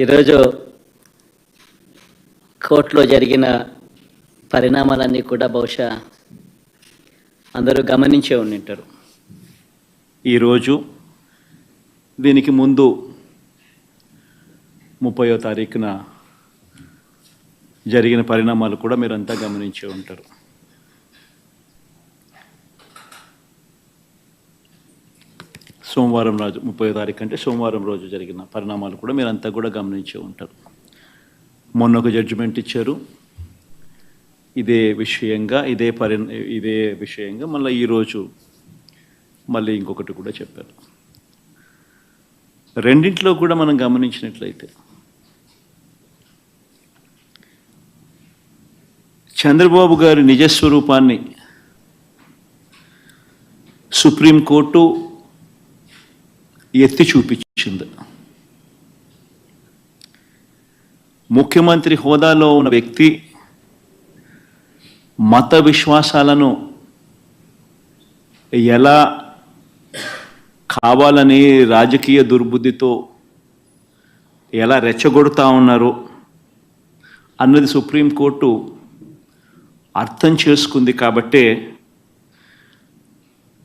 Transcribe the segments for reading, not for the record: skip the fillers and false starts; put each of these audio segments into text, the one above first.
ఈరోజు కోర్టులో జరిగిన పరిణామాలన్నీ కూడా బహుశా అందరూ గమనించే ఉండింటారు. ఈరోజు దీనికి ముందు 30వ తారీఖున జరిగిన పరిణామాలు కూడా మీరంతా గమనించే ఉంటారు. సోమవారం రోజు 30వ తారీఖు అంటే సోమవారం రోజు జరిగిన పరిణామాలు కూడా మీరంతా కూడా గమనించే ఉంటారు. మొన్న ఒక జడ్జిమెంట్ ఇచ్చారు ఇదే విషయంగా మళ్ళీ ఈరోజు మళ్ళీ ఇంకొకటి కూడా చెప్పారు. రెండింటిలో కూడా మనం గమనించినట్లయితే చంద్రబాబు గారి నిజస్వరూపాన్ని సుప్రీంకోర్టు ఎత్తి చూపించింది. ముఖ్యమంత్రి హోదాలో ఉన్న వ్యక్తి మత విశ్వాసాలను ఎలా కావాలని రాజకీయ దుర్బుద్ధితో ఎలా రెచ్చగొడుతూ ఉన్నారు అన్నది సుప్రీంకోర్టు అర్థం చేసుకుంది. కాబట్టే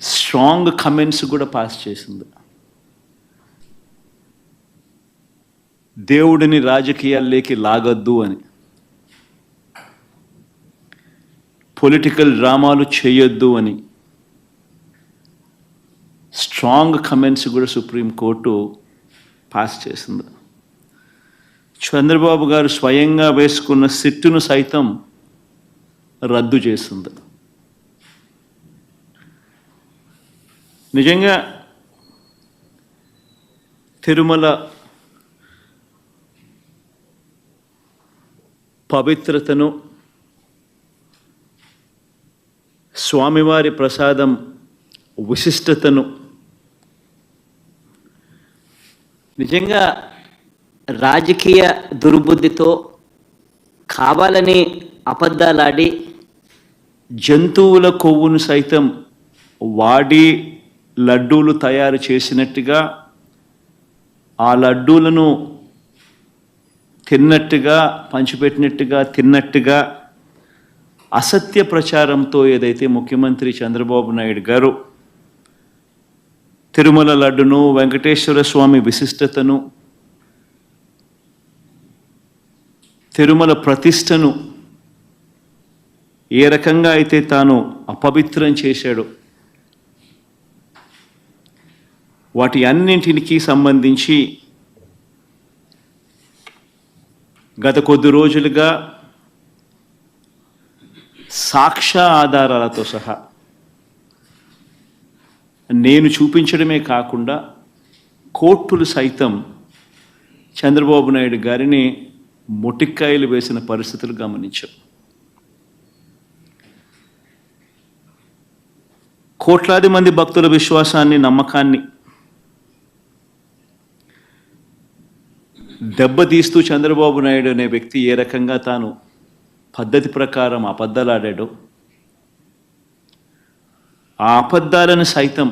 స్ట్రాంగ్ కమెంట్స్ కూడా పాస్ చేసింది. దేవుడిని రాజకీయాల్లోకి లాగొద్దు అని, పొలిటికల్ డ్రామాలు చేయొద్దు అని స్ట్రాంగ్ కమెంట్స్ కూడా సుప్రీంకోర్టు పాస్ చేసింది. చంద్రబాబు గారు స్వయంగా వేసుకున్న సిట్టును సైతం రద్దు చేసింది. నిజంగా తిరుమల పవిత్రతను, స్వామివారి ప్రసాదం విశిష్టతను నిజంగా రాజకీయ దుర్బుద్ధితో కావాలని అబద్ధాలాడి జంతువుల కొవ్వును సైతం వాడి లడ్డూలు తయారు చేసినట్టుగా, ఆ లడ్డూలను తిన్నట్టుగా, పంచిపెట్టినట్టుగా, తిన్నట్టుగా అసత్య ప్రచారంతో ఏదైతే ముఖ్యమంత్రి చంద్రబాబు నాయుడు గారు తిరుమల లడ్డును, వెంకటేశ్వర స్వామి విశిష్టతను, తిరుమల ప్రతిష్టను ఏ రకంగా అయితే తాను అపవిత్రం చేశాడో వాటి అన్నింటికి సంబంధించి గత కొద్ది రోజులుగా సాక్ష్య ఆధారాలతో సహా నేను చూపించడమే కాకుండా కోర్టులు సైతం చంద్రబాబు నాయుడు గారిని మొటిక్కాయలు వేసిన పరిస్థితులు గమనించాం. కోట్లాది మంది భక్తుల విశ్వాసాన్ని, నమ్మకాన్ని దెబ్బతీస్తూ చంద్రబాబు నాయుడు అనే వ్యక్తి ఏ రకంగా తాను పద్ధతి ప్రకారం అబద్ధాలాడాడో, ఆ అబద్ధాలను సైతం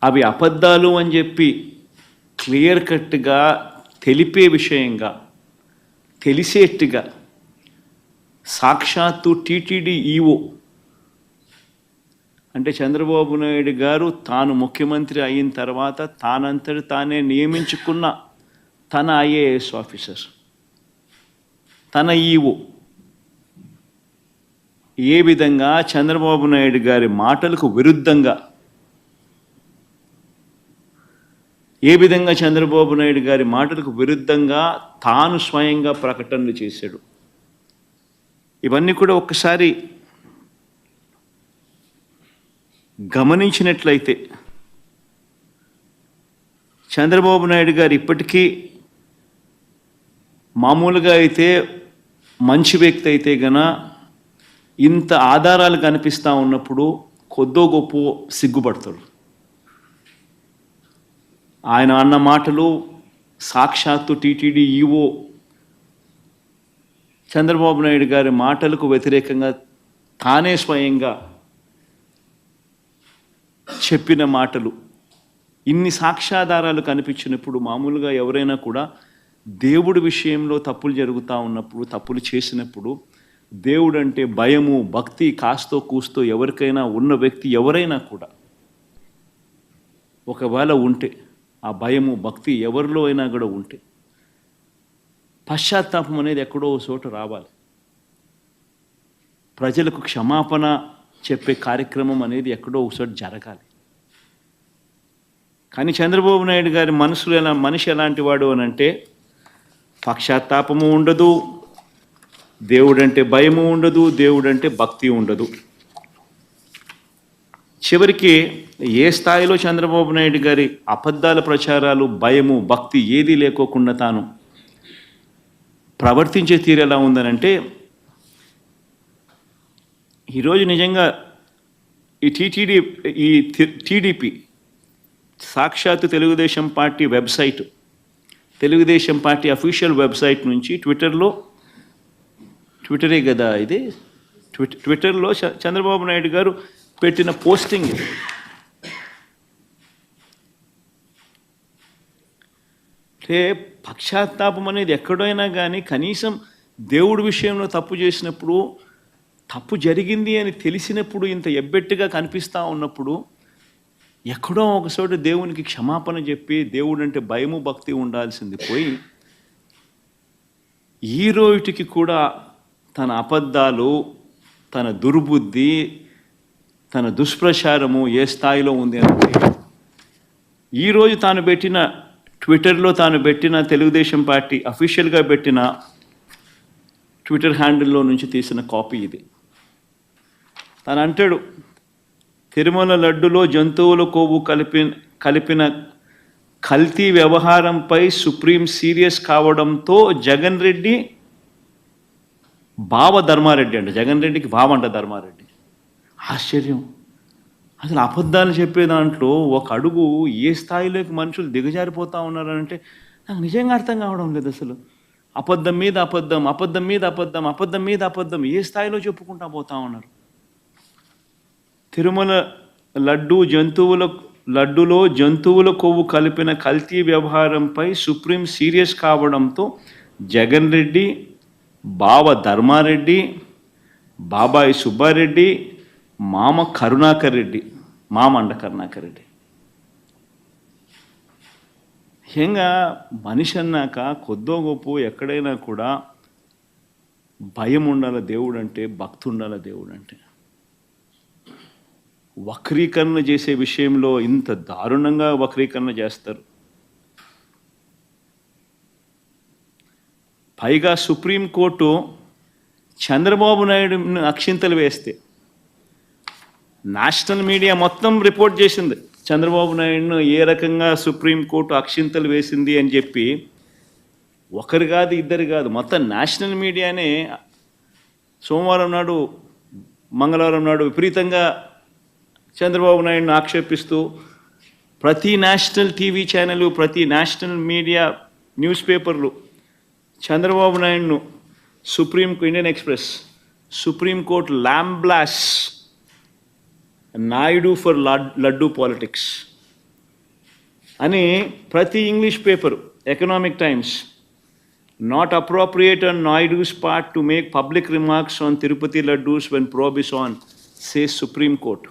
అవి అబద్ధాలు అని చెప్పి క్లియర్ కట్గా తెలిపే విషయంగా, తెలిసేట్టుగా సాక్షాత్తు టీటీడీ ఈఓ అంటే చంద్రబాబు నాయుడు గారు తాను ముఖ్యమంత్రి అయిన తర్వాత తానంతటి తానే నియమించుకున్న తన ఐఏఎస్ ఆఫీసర్, తన ఈఓ ఏ విధంగా చంద్రబాబు నాయుడు గారి మాటలకు విరుద్ధంగా, చంద్రబాబు నాయుడు గారి మాటలకు విరుద్ధంగా తాను స్వయంగా ప్రకటనలు చేశాడు. ఇవన్నీ కూడా ఒక్కసారి గమనించినట్లయితే చంద్రబాబు నాయుడు గారు ఇప్పటికీ మామూలుగా అయితే మంచి వ్యక్తి అయితే గన ఇంత ఆధారాలు కనిపిస్తూ ఉన్నప్పుడు కొద్దో గొప్ప సిగ్గుపడతాడు. ఆయన అన్న మాటలు సాక్షాత్తు టీటీడీ ఈఓ చంద్రబాబు నాయుడు గారి మాటలకు వ్యతిరేకంగా తానే స్వయంగా చెప్పిన మాటలు ఇన్ని సాక్ష్యాధారాలు కనిపించినప్పుడు మామూలుగా ఎవరైనా కూడా దేవుడి విషయంలో తప్పులు జరుగుతూ ఉన్నప్పుడు, తప్పులు చేసినప్పుడు, దేవుడు అంటే భయము, భక్తి కాస్తో కూస్తో ఎవరికైనా ఉన్న వ్యక్తి ఎవరైనా కూడా ఒకవేళ ఉంటే, ఆ భయము భక్తి ఎవరిలో అయినా కూడా ఉంటే, పశ్చాత్తాపం అనేది ఎక్కడో చోట రావాలి. ప్రజలకు క్షమాపణ చెప్పే కార్యక్రమం అనేది ఎక్కడో ఒకచోట జరగాలి. కానీ చంద్రబాబు నాయుడు గారి మనిషి ఎలాంటి వాడు అని అంటే, పశ్చాత్తాపము ఉండదు, దేవుడంటే భయము ఉండదు, దేవుడంటే భక్తి ఉండదు. చివరికి ఏ స్థాయిలో చంద్రబాబు నాయుడు గారి అబద్ధాల ప్రచారాలు, భయము, భక్తి ఏదీ లేకోకుండా తాను ప్రవర్తించే తీరు ఎలా ఉందనంటే, ఈరోజు నిజంగా ఈ టీడీపీ సాక్షాత్తు Telugu Desam party website, Telugu Desam party official website నుంచి ట్విట్టరే కదా ఇది, ట్విట్టర్లో చంద్రబాబు నాయుడు గారు పెట్టిన పోస్టింగ్ ఇది. అంటే పశ్చాత్తాపం అనేది ఎక్కడైనా కానీ కనీసం దేవుడి విషయంలో తప్పు చేసినప్పుడు, తప్పు జరిగింది అని తెలిసినప్పుడు, ఇంత ఎబ్బెట్టుగా కనిపిస్తూ ఉన్నప్పుడు ఎక్కడో ఒకచోట దేవునికి క్షమాపణ చెప్పి, దేవుడు అంటే భయము భక్తి ఉండాల్సింది పోయి, ఈ రోజుకి కూడా తన అబద్ధాలు, తన దుర్బుద్ధి, తన దుష్ప్రచారము ఏ స్థాయిలో ఉంది అంటే, ఈరోజు తాను పెట్టిన ట్విట్టర్లో తాను పెట్టిన తెలుగుదేశం పార్టీ అఫీషియల్గా పెట్టిన ట్విట్టర్ హ్యాండిల్లో నుంచి తీసిన కాపీ ఇది. తను అంటాడు, తిరుమల లడ్డులో జంతువుల కొవ్వు కలిపిన కల్తీ వ్యవహారంపై సుప్రీం సీరియస్ కావడంతో జగన్ రెడ్డి బావ ధర్మారెడ్డి అంట, జగన్ రెడ్డికి బావ అంట ధర్మారెడ్డి. ఆశ్చర్యం. అసలు అబద్ధాలు చెప్పే దాంట్లో ఒక అడుగు ఏ స్థాయిలోకి మనుషులు దిగజారిపోతూ ఉన్నారంటే నాకు నిజంగా అర్థం కావడం లేదు. అసలు అబద్ధం మీద అబద్ధం, అబద్ధం మీద అబద్ధం, అబద్ధం మీద అబద్ధం ఏ స్థాయిలో చెప్పుకుంటా పోతా ఉన్నారు. తిరుమల లడ్డులో జంతువుల కొవ్వు కలిపిన కల్తీ వ్యవహారంపై సుప్రీం సీరియస్ కావడంతో జగన్ రెడ్డి, బావ ధర్మారెడ్డి, బాబాయి సుబ్బారెడ్డి, మామ కరుణాకర్ రెడ్డి, మామండ కరుణాకర్ రెడ్డి. ముఖ్యంగా మనిషి అన్నాక కొద్దో గొప్ప ఎక్కడైనా కూడా భయం ఉండాలి దేవుడు అంటే, భక్తి ఉండాలి దేవుడు అంటే. వక్రీకరణ చేసే విషయంలో ఇంత దారుణంగా వక్రీకరణ చేస్తారు. పైగా సుప్రీంకోర్టు చంద్రబాబు నాయుడుని అక్షింతలు వేస్తే నేషనల్ మీడియా మొత్తం రిపోర్ట్ చేసింది చంద్రబాబు నాయుడును ఏ రకంగా సుప్రీంకోర్టు అక్షింతలు వేసింది అని చెప్పి. ఒకరు కాదు, ఇద్దరు కాదు, మొత్తం నేషనల్ మీడియానే సోమవారం నాడు, మంగళవారం నాడు విపరీతంగా చంద్రబాబు నాయుడును ఆక్షేపిస్తూ ప్రతి నేషనల్ టీవీ ఛానల్, ప్రతి నేషనల్ మీడియా న్యూస్ పేపర్లు చంద్రబాబు నాయుడును Indian Express, supreme court lambasts Naidu for laddu politics అని ప్రతి English paper, Economic Times, not appropriate on Naidu's part to make public remarks on Tirupati laddus when probe is on, says Supreme Court.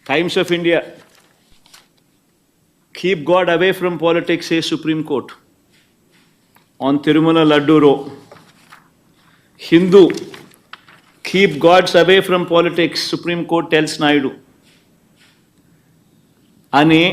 Times of India, keep God away from politics, says Supreme Court on Tirumala Laddu Row. Hindu, keep gods away from politics, Supreme Court tells Naidu. అని